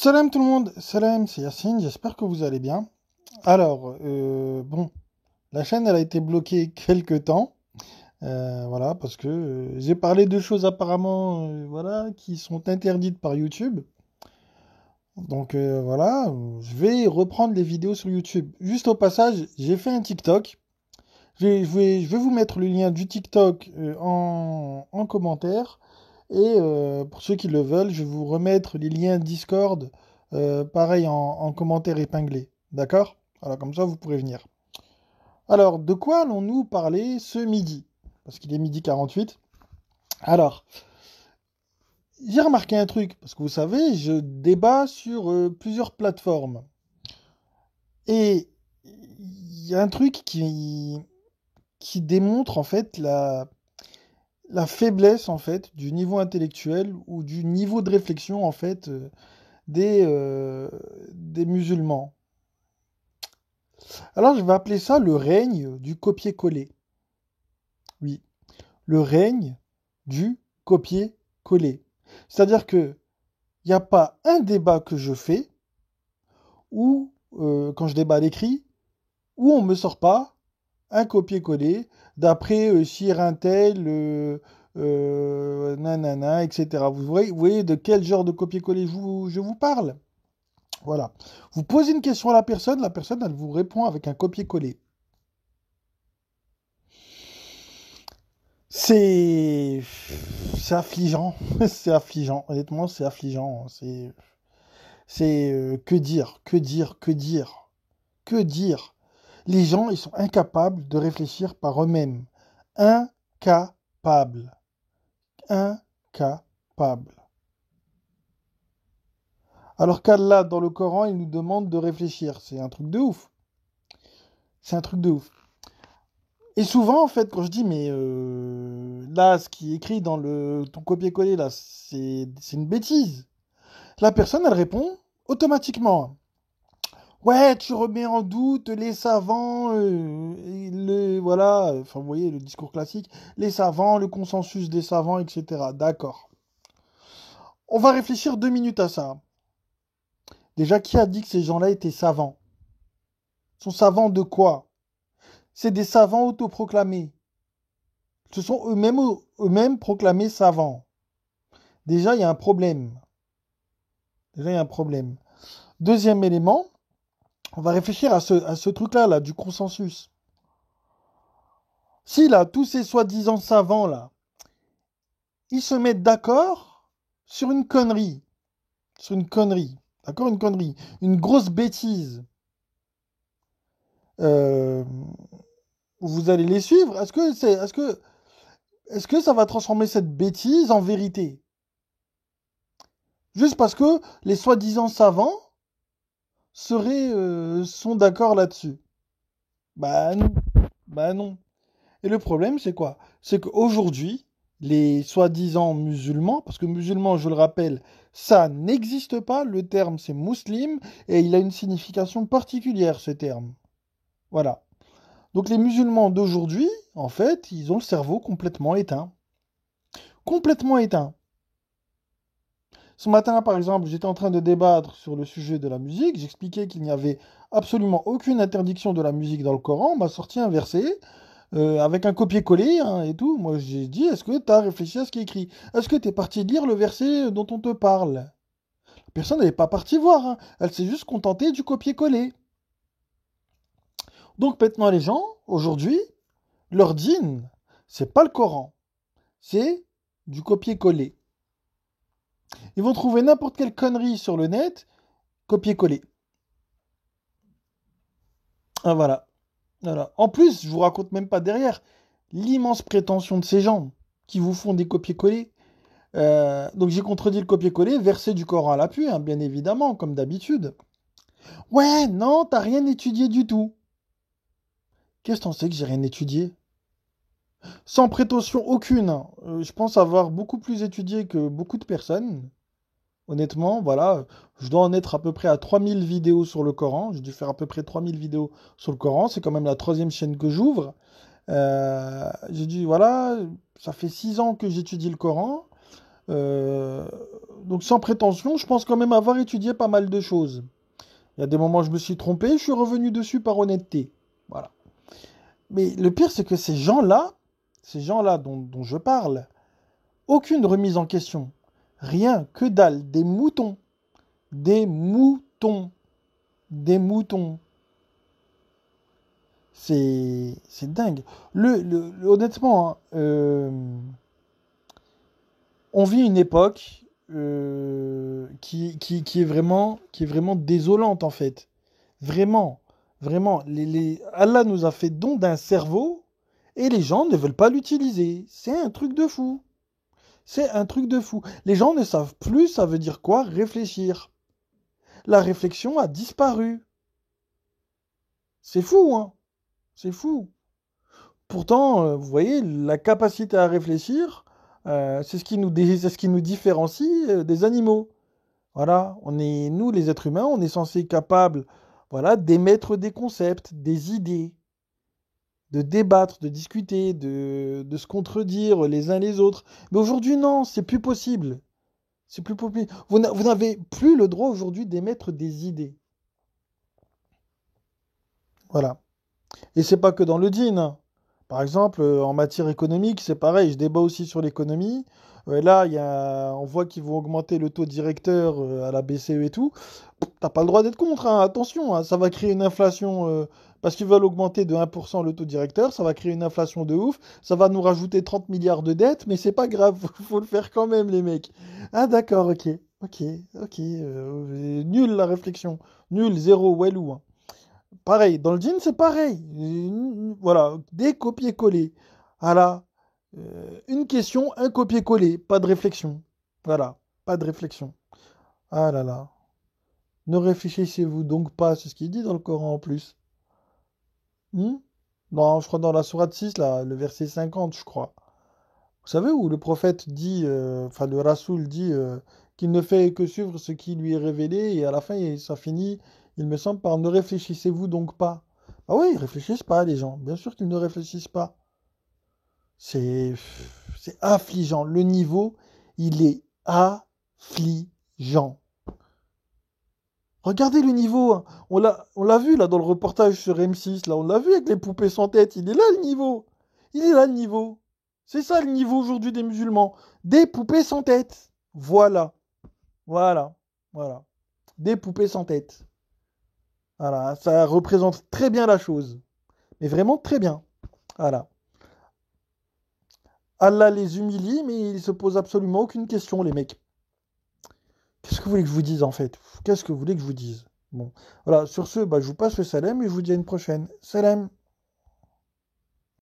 Salam tout le monde, salam, c'est Yacine, j'espère que vous allez bien. Alors, bon, la chaîne elle a été bloquée quelque temps, voilà, parce que j'ai parlé de choses apparemment, voilà, qui sont interdites par YouTube. Donc voilà, je vais reprendre les vidéos sur YouTube. Juste au passage, j'ai fait un TikTok. Je vais vous mettre le lien du TikTok en commentaire. Et pour ceux qui le veulent, je vais vous remettre les liens Discord, pareil en commentaire épinglé. D'accord? Alors comme ça, vous pourrez venir. Alors, de quoi allons-nous parler ce midi? Parce qu'il est midi 48. Alors, j'ai remarqué un truc, parce que vous savez, je débat sur plusieurs plateformes. Et il y a un truc qui démontre en fait la faiblesse en fait du niveau intellectuel ou du niveau de réflexion en fait des musulmans. Alors je vais appeler ça le règne du copier-coller. Oui, le règne du copier-coller. C'est-à-dire que il n'y a pas un débat que je fais ou quand je débat à l'écrit où on me sort pas un copier-coller d'après Sir Intel, nanana, etc. Vous voyez de quel genre de copier-coller je vous parle? Voilà. Vous posez une question à la personne, elle vous répond avec un copier-coller. C'est... C'est affligeant. C'est affligeant. Honnêtement, c'est affligeant. Que dire? Que dire? Que dire? Que dire? Les gens, ils sont incapables de réfléchir par eux-mêmes. Incapables. Incapables. Alors qu'Allah, dans le Coran, il nous demande de réfléchir. C'est un truc de ouf. C'est un truc de ouf. Et souvent, en fait, quand je dis, mais là, ce qui est écrit dans ton copier-coller, là, c'est une bêtise. La personne, elle répond automatiquement. Ouais, tu remets en doute les savants, voilà, enfin, vous voyez, le discours classique, les savants, le consensus des savants, etc. D'accord. On va réfléchir 2 minutes à ça. Déjà, qui a dit que ces gens-là étaient savants? Ils sont savants de quoi? C'est des savants autoproclamés. Ce sont eux-mêmes proclamés savants. Déjà, il y a un problème. Déjà, il y a un problème. Deuxième élément, on va réfléchir à ce truc-là, là, du consensus. Si, là, tous ces soi-disant savants, là, ils se mettent d'accord sur une connerie. Sur une connerie. D'accord? Une connerie. Une grosse bêtise. Euh, vous allez les suivre? Est-ce que ça va transformer cette bêtise en vérité? Juste parce que les soi-disant savants sont d'accord là-dessus. Bah non. Bah non. Et le problème, c'est quoi? C'est qu'aujourd'hui, les soi-disant musulmans, parce que musulman, je le rappelle, ça n'existe pas, le terme c'est musulman, et il a une signification particulière, ce terme. Voilà. Donc les musulmans d'aujourd'hui, en fait, ils ont le cerveau complètement éteint. Complètement éteint. Ce matin, par exemple, j'étais en train de débattre sur le sujet de la musique, j'expliquais qu'il n'y avait absolument aucune interdiction de la musique dans le Coran, on m'a sorti un verset avec un copier-coller hein, et tout. Moi, j'ai dit, est-ce que tu as réfléchi à ce qui est écrit? Est-ce que tu es parti lire le verset dont on te parle? La personne n'est pas partie voir, hein. Elle s'est juste contentée du copier-coller. Donc maintenant, les gens, aujourd'hui, leur dîne, c'est pas le Coran, c'est du copier-coller. Ils vont trouver n'importe quelle connerie sur le net, copier-coller. Ah, voilà. Voilà. En plus, je vous raconte même pas derrière l'immense prétention de ces gens qui vous font des copier-coller. Donc j'ai contredit le copier-coller, verset du Coran à l'appui, hein, bien évidemment, comme d'habitude. Ouais, non, t'as rien étudié du tout. Qu'est-ce que t'en sais que j'ai rien étudié? Sans prétention aucune, hein. Je pense avoir beaucoup plus étudié que beaucoup de personnes. Honnêtement, voilà, je dois en être à peu près à 3000 vidéos sur le Coran. J'ai dû faire à peu près 3000 vidéos sur le Coran. C'est quand même la troisième chaîne que j'ouvre. J'ai dit, voilà, ça fait 6 ans que j'étudie le Coran. Euh, Donc sans prétention, je pense quand même avoir étudié pas mal de choses. Il y a des moments où je me suis trompé, je suis revenu dessus par honnêteté. Voilà. Mais le pire, c'est que ces gens-là dont je parle, aucune remise en question. Rien, que dalle, des moutons. Des moutons. Des moutons. C'est dingue. Honnêtement, hein, on vit une époque qui est vraiment désolante en fait. Vraiment, vraiment. Allah nous a fait don d'un cerveau et les gens ne veulent pas l'utiliser. C'est un truc de fou. C'est un truc de fou. Les gens ne savent plus ça veut dire quoi réfléchir. La réflexion a disparu. C'est fou, hein. C'est fou. Pourtant, vous voyez, la capacité à réfléchir, c'est ce qui nous différencie des animaux. Voilà, nous, les êtres humains, on est censés être capables, voilà, d'émettre des concepts, des idées, de débattre, de discuter, de se contredire les uns les autres. Mais aujourd'hui, non, c'est plus possible. C'est plus possible. Vous n'avez plus le droit aujourd'hui d'émettre des idées. Voilà. Et c'est pas que dans le djinn, hein. Par exemple, en matière économique, c'est pareil, je débat aussi sur l'économie. Là, on voit qu'ils vont augmenter le taux directeur à la BCE et tout. T'as pas le droit d'être contre, hein, attention, hein, ça va créer une inflation, parce qu'ils veulent augmenter de 1% le taux directeur, ça va créer une inflation de ouf, ça va nous rajouter 30 milliards de dettes, mais c'est pas grave, faut le faire quand même, les mecs. Ah d'accord, ok, ok, ok, nul la réflexion, nul, zéro, wellou, hein. Pareil, dans le jean, c'est pareil. Voilà, des copier-coller. Voilà. Une question, un copier-coller. Pas de réflexion. Voilà, pas de réflexion. Ah là là. Ne réfléchissez-vous donc pas, c'est ce qu'il dit dans le Coran en plus. Hmm. Je crois dans la sourate 6, là, le verset 50, je crois. Vous savez où le prophète dit, enfin le Rasoul dit qu'il ne fait que suivre ce qui lui est révélé et à la fin ça finit, il me semble, par ne réfléchissez-vous donc pas. Ah oui, ils réfléchissent pas les gens, bien sûr qu'ils ne réfléchissent pas. C'est c'est affligeant. Le niveau, il est affligeant. Regardez le niveau, hein. On l'a vu là dans le reportage sur M6, là, on l'a vu avec les poupées sans tête. Il est là le niveau. Il est là le niveau. C'est ça le niveau aujourd'hui des musulmans. Des poupées sans tête. Voilà. Voilà. Voilà. Des poupées sans tête. Voilà. Ça représente très bien la chose. Mais vraiment très bien. Voilà. Allah les humilie, mais ils se posent absolument aucune question, les mecs. Qu'est-ce que vous voulez que je vous dise en fait? Qu'est-ce que vous voulez que je vous dise? Bon, voilà, sur ce, bah, je vous passe le salam et je vous dis à une prochaine. Salam!